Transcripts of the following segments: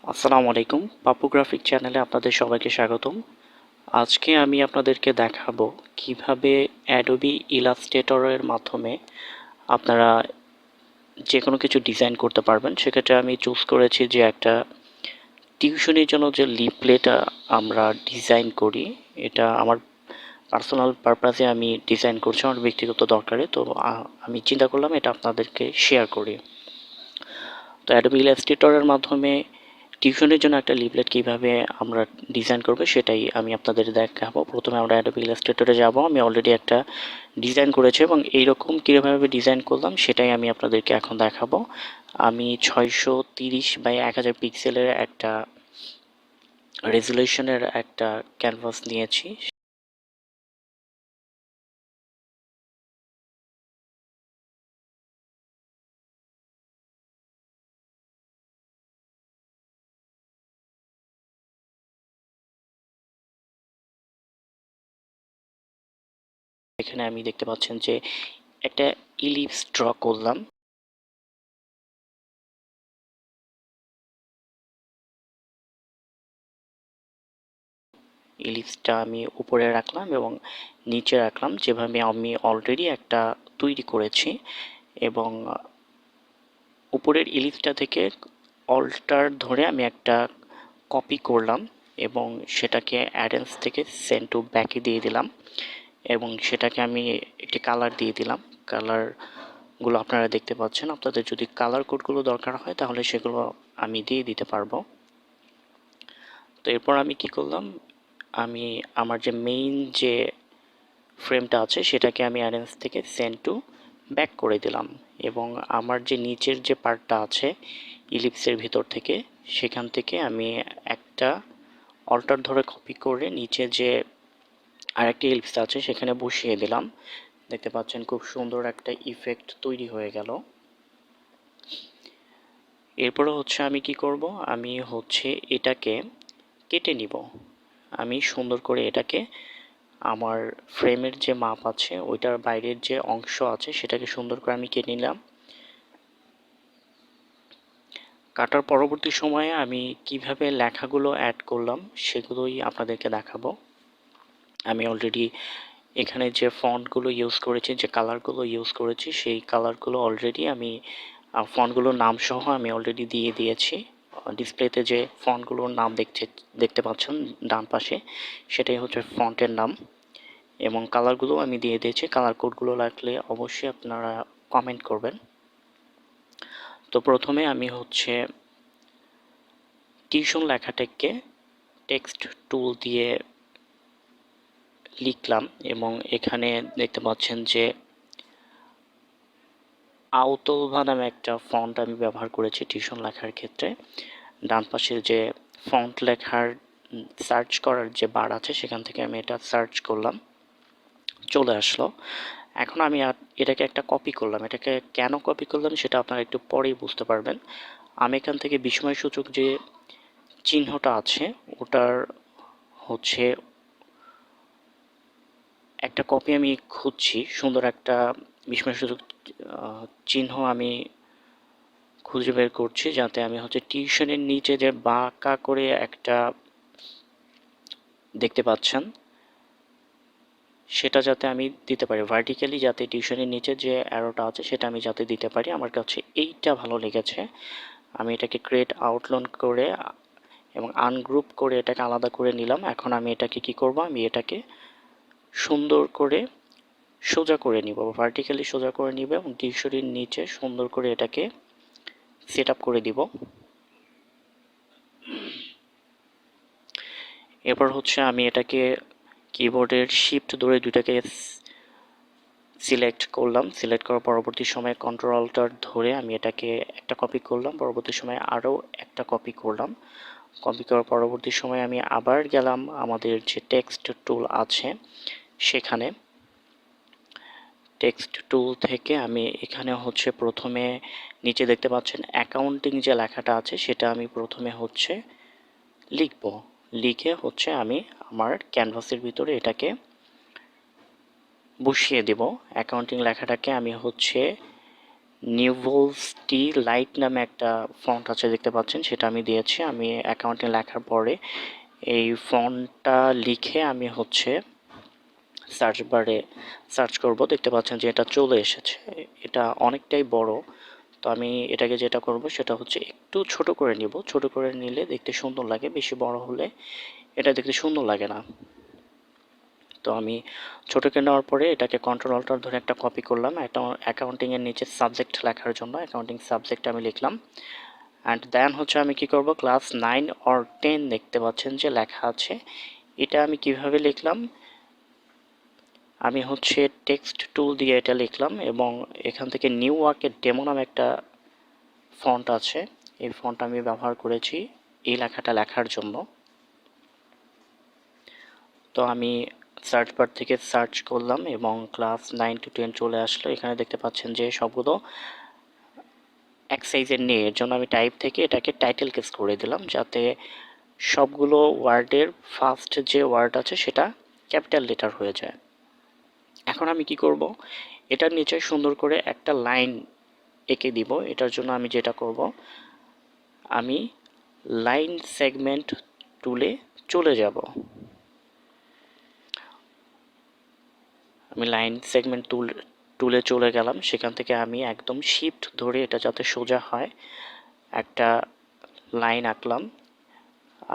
আসসালামু আলাইকুম। পাপ্পু গ্রাফিক চ্যানেলে আপনাদের সবাইকে স্বাগতম। আজকে আমি আপনাদেরকে দেখাবো কিভাবে অ্যাডোবি ইলাস্ট্রেটরের মাধ্যমে আপনারা যে কোনো কিছু ডিজাইন করতে পারবেন। সেক্ষেত্রে আমি চুজ করেছি যে একটা টিউশনের জন্য যে লিফলেট আমরা ডিজাইন করি, এটা আমার পার্সোনাল পারপাসে আমি ডিজাইন করছি, আমার ব্যক্তিগত দরকারে। তো আমি চিন্তা করলাম এটা আপনাদেরকে শেয়ার করি। তো অ্যাডোবি ইলাস্ট্রেটরের মাধ্যমে টিউশনের জন্য একটা লিফলেট কিভাবে আমরা ডিজাইন করব সেটাই আমি আপনাদের দেখাবো। প্রথমে আমরা অ্যাডোবি ইলাস্ট্রেটরে যাব। আমি অলরেডি একটা ডিজাইন করেছি এবং এইরকম কীভাবে ডিজাইন করলাম সেটাই আমি আপনাদেরকে এখন দেখাবো। আমি 630 বাই 1000 পিক্সেলের একটা রেজুলেশনের একটা ক্যানভাস নিয়েছি। এখানে আমি দেখতে পাচ্ছেন যে একটা ইলিপস ড্র করলাম। ইলিপসটা আমি উপরে রাখলাম এবং নিচে রাখলাম, যেভাবে আমি অলরেডি একটা তৈরি করেছি। এবং উপরের ইলিপসটা থেকে অল্টার ধরে আমি একটা কপি করলাম এবং সেটাকে অ্যারেঞ্জ থেকে সেন্ড টু ব্যাকে দিয়ে দিলাম এবং সেটাকে আমি একটি কালার দিয়ে দিলাম। কালারগুলো আপনারা দেখতে পাচ্ছেন। আপনাদের যদি কালার কোডগুলো দরকার হয় তাহলে সেগুলো আমি দিয়ে দিতে পারবো। তো এরপর আমি কি করলাম, আমি আমার যে মেইন যে ফ্রেমটা আছে সেটাকে আমি অ্যারেঞ্জ থেকে সেন্ড টু ব্যাক করে দিলাম এবং আমার যে নিচের যে পার্টটা আছে ইলিপসের ভিতর থেকে, সেখান থেকে আমি একটা অল্টার ধরে কপি করে নিচে যে আরেকটি ইলিপস আছে সেখানে বসিয়ে দিলাম। দেখতে পাচ্ছেন খুব সুন্দর একটা ইফেক্ট তৈরি হয়ে গেল। এরপরে হচ্ছে আমি কি করব, আমি হচ্ছে এটাকে কেটে নিব। আমি সুন্দর করে এটাকে আমার ফ্রেমের যে মাপ আছে ওইটার বাইরের যে অংশ আছে সেটাকে সুন্দর করে আমি কেটে নিলাম। কাটার পরবর্তী সময়ে আমি কিভাবে লেখাগুলো অ্যাড করলাম সেগুলোই আপনাদেরকে দেখাবো। আমি অলরেডি এখানে যে ফন্টগুলো ইউজ করেছি, যে কালারগুলো ইউজ করেছি, সেই কালারগুলো অলরেডি আমি ফন্টগুলোর নাম সহ আমি অলরেডি দিয়ে দিয়েছি। ডিসপ্লেতে যে ফন্টগুলোর নাম দেখতে পাচ্ছেন ডান পাশে, সেটাই হচ্ছে ফন্টের নাম এবং কালারগুলো আমি দিয়ে দিয়েছি। কালার কোডগুলো লাগলে অবশ্যই আপনারা কমেন্ট করবেন। তো প্রথমে আমি হচ্ছে টিউশন লেখাটাকে টেক্সট টুল দিয়ে লিখলাম এবং এখানে দেখতে পাচ্ছেন যে আউতলভা নামে একটা ফন্ট আমি ব্যবহার করেছি টিউশন লেখার ক্ষেত্রে। ডান পাশে যে ফন্ট লেখার সার্চ করার যে বার আছে সেখান থেকে আমি এটা সার্চ করলাম, চলে আসলো। এখন আমি এটাকে একটা কপি করলাম। এটাকে কেন কপি করলাম সেটা আপনারা একটু পরেই বুঝতে পারবেন। আমি এখান থেকে বিস্ময়সূচক যে চিহ্নটা আছে ওটার হচ্ছে একটা কপি আমি খুঁজছি। সুন্দর একটা বিস্ময়সূচক চিহ্ন আমি খুঁজে বের করছি, যাতে আমি হচ্ছে টিউশনের নিচে যে বাঁকা করে একটা দেখতে পাচ্ছেন সেটা যাতে আমি দিতে পারি ভার্টিক্যালি, যাতে টিউশনের নিচে যে অ্যারোটা আছে সেটা আমি যাতে দিতে পারি। আমার কাছে এইটা ভালো লেগেছে। আমি এটাকে ক্রিয়েট আউটলাইন করে এবং আনগ্রুপ করে এটাকে আলাদা করে নিলাম। এখন আমি এটাকে কি করব, আমি এটাকে সুন্দর করে সোজা করে নিব, ভার্টিক্যালি সোজা করে নিব এবং টিউশনের নিচে সুন্দর করে এটাকে সেট আপ করে দিব। এরপর হচ্ছে আমি এটাকে কিবোর্ডের শিফট ধরে দুটাকে সিলেক্ট করলাম। সিলেক্ট করার পরবর্তী সময়ে কন্ট্রোল অল্টার ধরে আমি এটাকে একটা কপি করলাম। পরবর্তী সময়ে আরও একটা কপি করলাম। কপি করার পরবর্তী সময়ে আমি আবার গেলাম আমাদের যে টেক্সট টুল আছে সেখানে। টেক্সট টুল থেকে আমি এখানে হচ্ছে প্রথমে নিচে দেখতে পাচ্ছেন অ্যাকাউন্টিং যে লেখাটা আছে সেটা আমি প্রথমে হচ্ছে লিখব। লিখে হচ্ছে আমি আমার ক্যানভাসের ভিতরে এটাকে বসিয়ে দেব। অ্যাকাউন্টিং লেখাটাকে আমি হচ্ছে নিউভলসটি লাইট নামে একটা ফন্ট আছে দেখতে পাচ্ছেন, সেটা আমি দিয়েছি। আমি অ্যাকাউন্টে লেখার পরে এই ফন্টটা লিখে আমি হচ্ছে সার্চ বারে সার্চ করব। দেখতে পাচ্ছেন যে এটা চলে এসেছে। এটা অনেকটাই বড়, তো আমি এটাকে যেটা করব সেটা হচ্ছে একটু ছোট করে নিব। ছোট করে নিলে দেখতে সুন্দর লাগে, বেশি বড় হলে এটা দেখতে সুন্দর লাগে না। তো আমি ছোট করে নেওয়ার পরে এটাকে কন্ট্রোল অল্টার ধরে একটা কপি করলাম। একটা অ্যাকাউন্টিংয়ের নিচে সাবজেক্ট লেখার জন্য অ্যাকাউন্টিং সাবজেক্ট আমি লিখলাম। অ্যান্ড দেন হচ্ছে আমি কি করব, ক্লাস 9 or 10 দেখতে পাচ্ছেন যে লেখা আছে। এটা আমি কিভাবে লিখলাম, আমি হচ্ছে টেক্সট টুল দিয়ে এটা লিখলাম এবং এখান থেকে নিউ ওয়ার্কের ডেমো নামে একটা ফন্ট আছে, এই ফন্ট আমি ব্যবহার করেছি এই লেখাটা লেখার জন্য। তো আমি সার্চ বার থেকে সার্চ করলাম এবং ক্লাস 9 to 10 চলে আসলো। এখানে দেখতে পাচ্ছেন যে সবগুলো এক সাইজের নিয়ে, এর জন্য আমি টাইপ থেকে এটাকে টাইটেল কেস করে দিলাম, যাতে সবগুলো ওয়ার্ডের ফার্স্ট যে ওয়ার্ড আছে সেটা ক্যাপিটাল লেটার হয়ে যায়। এখন আমি কি করব, এটার নিচে সুন্দর করে একটা লাইন এঁকে দিব। এটার জন্য আমি যেটা করব, আমি লাইন সেগমেন্ট টুলে চলে যাব। আমি লাইন সেগমেন্ট টুলে চলে গেলাম। সেখান থেকে আমি একদম শিফট ধরে এটা যাতে সোজা হয় একটা লাইন আঁকলাম।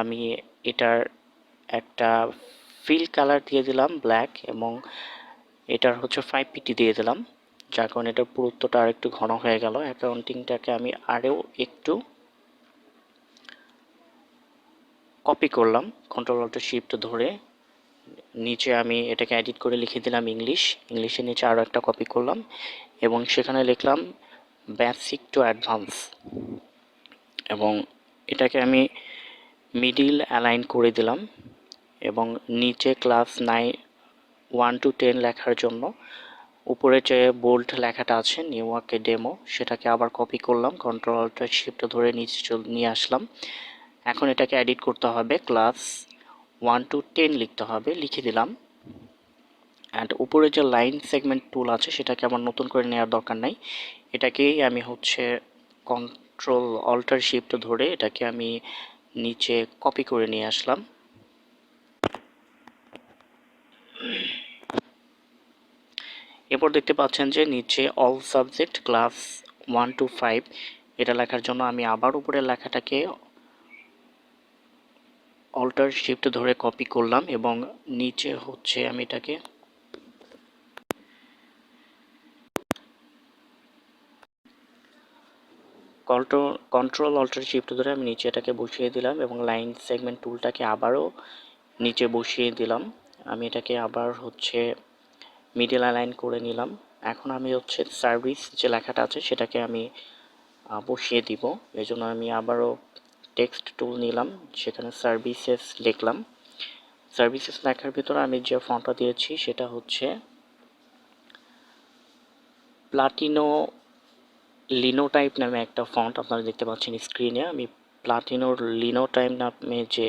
আমি এটার একটা ফিল কালার দিয়ে দিলাম ব্ল্যাক, এবং এটার হচ্ছে 5pt দিয়ে দিলাম, যার কারণে এটার পুরুত্বটা আর একটু ঘন হয়ে গেল। অ্যাকাউন্টিংটাকে আমি আরও একটু কপি করলাম কন্ট্রোল অল্ট শিফট ধরে। নিচে আমি এটাকে এডিট করে লিখে দিলাম ইংলিশের নিচে আরও একটা কপি করলাম এবং সেখানে লিখলাম বেসিক টু অ্যাডভান্স, এবং এটাকে আমি মিডিল অ্যালাইন করে দিলাম। এবং নিচে ক্লাস 1 to 10 লেখার জন্য উপরে যে বোল্ড লেখাটা আছে নিউ ওয়ার্কের ডেমো, সেটাকে আবার কপি করলাম, কন্ট্রোল অল্ট শিফট ধরে নিচে নিয়ে আসলাম। এখন এটাকে এডিট করতে হবে, ক্লাস 1 to 10 লিখতে হবে, লিখে দিলাম। অ্যান্ড উপরে যে লাইন সেগমেন্ট টুল আছে সেটাকে আমার নতুন করে নেওয়ার দরকার নাই, এটাকেই আমি হচ্ছে কন্ট্রোল অল্টার শিফট ধরে এটাকে আমি নিচে কপি করে নিয়ে আসলাম। এরপর দেখতে পাচ্ছেন যে নিচে অল সাবজেক্ট ক্লাস 1 to 5 এটা লেখার জন্য আমি আবার উপরের লেখাটাকে অল্টার শিফট ধরে কপি করলাম এবং নিচে হচ্ছে আমি এটাকে কন্ট্রোল অল্টার শিফট ধরে আমি নিচে এটাকে বসিয়ে দিলাম এবং লাইন সেগমেন্ট টুলটাকে আবারও নিচে বসিয়ে দিলাম। আমি এটাকে আবার হচ্ছে মিডল অ্যালাইন করে নিলাম। এখন আমি হচ্ছে সার্ভিস যে লেখাটা আছে সেটাকে আমি বসিয়ে দিব। এই জন্য আমি আবারও টেক্সট টুল নিলাম, সেখানে সার্ভিসেস লিখলাম। সার্ভিসেস লেখার ভিতরে আমি যে ফন্টটা দিয়েছি সেটা হচ্ছে প্লাটিনো লিনোটাইপ নামে একটা ফন্ট, আপনারা দেখতে পাচ্ছেন স্ক্রিনে। আমি প্লাটিনোর লিনোটাইপ নামে যে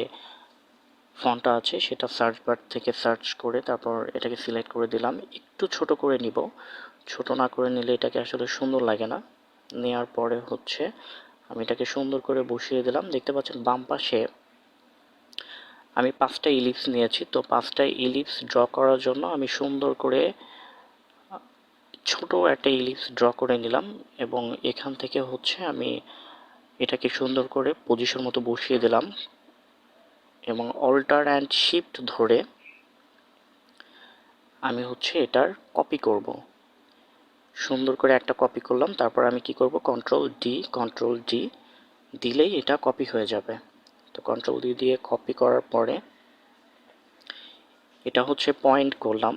ফন্টটা আছে সেটা সার্চ বার থেকে সার্চ করে তারপর এটাকে সিলেক্ট করে দিলাম। একটু ছোট করে নিব, ছোট না করে নিলে এটাকে আসলে সুন্দর লাগে না। নেওয়ার পরে হচ্ছে আমি এটাকে সুন্দর করে বসিয়ে দিলাম। দেখতে পাচ্ছেন বাম পাশে আমি 5টা ইলিপস নিয়েছি। তো 5টা ইলিপস ড্র করার জন্য আমি সুন্দর করে ছোট একটা ইলিপস ড্র করে নিলাম এবং এখান থেকে হচ্ছে আমি এটাকে সুন্দর করে পজিশন মতো বসিয়ে দিলাম এবং অল্টার অ্যান্ড শিফট ধরে আমি হচ্ছে এটার কপি করব। সুন্দর করে একটা কপি করলাম, তারপর আমি কি করব, কন্ট্রোল ডি দিলেই এটা কপি হয়ে যাবে। তো কন্ট্রোল ডি দিয়ে কপি করার পরে এটা হচ্ছে পয়েন্ট করলাম।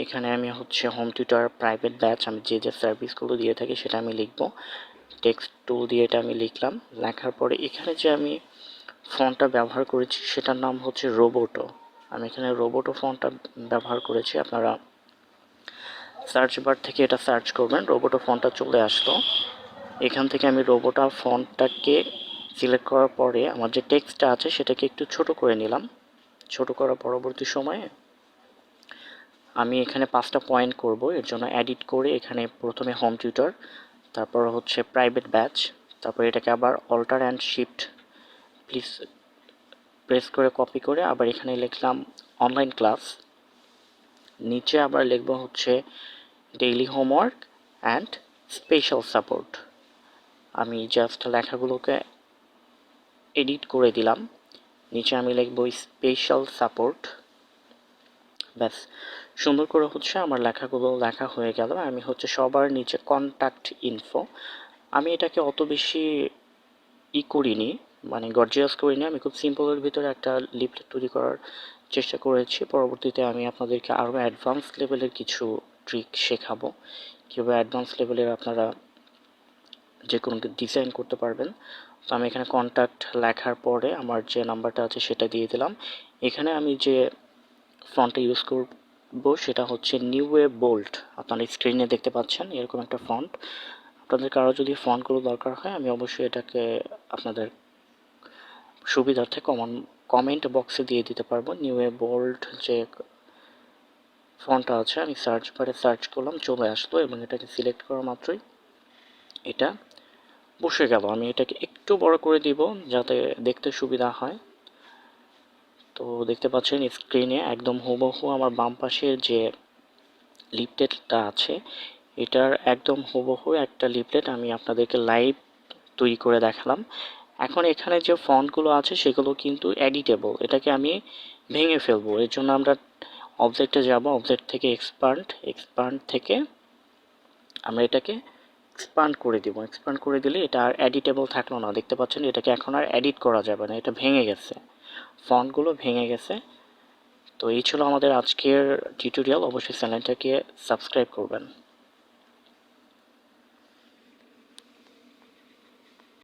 এখানে আমি হচ্ছে হোম টিউটর প্রাইভেট ব্যাচ আমি যে যে সার্ভিসগুলো দিয়ে থাকি সেটা আমি লিখব। টেক্সট টুল দিয়ে এটা আমি লিখলাম। লেখার পরে এখানে যে আমি ফন্টটা ব্যবহার করেছি সেটার নাম হচ্ছে রোবোটো। আমি এখানে রোবোটো ফন্টটা ব্যবহার করেছি। আপনারা সার্চ বার থেকে এটা সার্চ করবেন, রোবোটো ফন্টটা চলে আসলো। এখান থেকে আমি রোবোটো ফন্টটাকে সিলেক্ট করার পরে আমার যে টেক্সটটা আছে সেটাকে একটু ছোট করে নিলাম। ছোট করার পরবর্তী সময়ে আমি এখানে 5টা পয়েন্ট করব, এর জন্য এডিট করে এখানে প্রথমে হোম টিউটর, তারপর হচ্ছে প্রাইভেট ব্যাচ, তারপর এটাকে আবার alter and shift please press করে কপি করে আবার এখানে লিখলাম অনলাইন ক্লাস, নিচে আবার লিখব হচ্ছে daily homework and special support. আমি জাস্ট লেখাগুলোকে এডিট করে দিলাম, নিচে আমি লিখব স্পেশাল সাপোর্ট। ব্যাস, সুন্দর করে হচ্ছে আমার লেখাগুলো লেখা হয়ে গেল। আমি হচ্ছে সবার নিচে কন্ট্যাক্ট ইনফো, আমি এটাকে অত বেশি করিনি, মানে গর্জিয়াস করিনি, আমি খুব সিম্পলের ভিতরে একটা লিফলেট তৈরি করার চেষ্টা করেছি। পরবর্তীতে আমি আপনাদেরকে আরও অ্যাডভান্স লেভেলের কিছু ট্রিক শেখাবো, কীভাবে অ্যাডভান্স লেভেলের আপনারা যে কোনো ডিজাইন করতে পারবেন। তো আমি এখানে কন্ট্যাক্ট লেখার পরে আমার যে নাম্বারটা আছে সেটা দিয়ে দিলাম। এখানে আমি যে ফন্টটা ইউজ করব সেটা হচ্ছে নিউ ওয়ে বোল্ড, আপনারা স্ক্রিনে দেখতে পাচ্ছেন এরকম একটা ফন্ট। আপনাদের কারো যদি ফন্টগুলো দরকার হয় আমি অবশ্যই এটাকে আপনাদের সুবিধার্থে কমেন্ট বক্সে দিয়ে দিতে পারবো। নিউ ওয়ে বোল্ড যে ফন্টটা আছে আমি সার্চ বারে সার্চ করলাম, চলে আসলো এবং এটাকে সিলেক্ট করা মাত্রই এটা বসে গেল। আমি এটাকে একটু বড় করে দিব যাতে দেখতে সুবিধা হয়। তো দেখতে পাচ্ছেন স্ক্রিনে একদম হুবহু আমার বাম পাশের যে লিফলেটটা আছে এটার একদম হুবহু একটা লিফলেট আমি আপনাদেরকে লাইভ তৈরি করে দেখালাম। এখন এখানে যে ফন্টগুলো আছে সেগুলো কিন্তু এডিটেবল, এটাকে আমি ভেঙে ফেলবো। এর জন্য আমরা অবজেক্টে যাব, অবজেক্ট থেকে এক্সপান্ড থেকে আমরা এটাকে এক্সপান্ড করে দিব। এক্সপান্ড করে দিলে এটা আর এডিটেবল থাকলো না, দেখতে পাচ্ছেন এটাকে এখন আর এডিট করা যাবে না, এটা ভেঙে গেছে, ফন্টগুলো ভেঙে গেছে। তো এই ছিল আমাদের আজকের টিউটোরিয়াল, অবশ্যই চ্যানেলটাকে সাবস্ক্রাইব করবেন।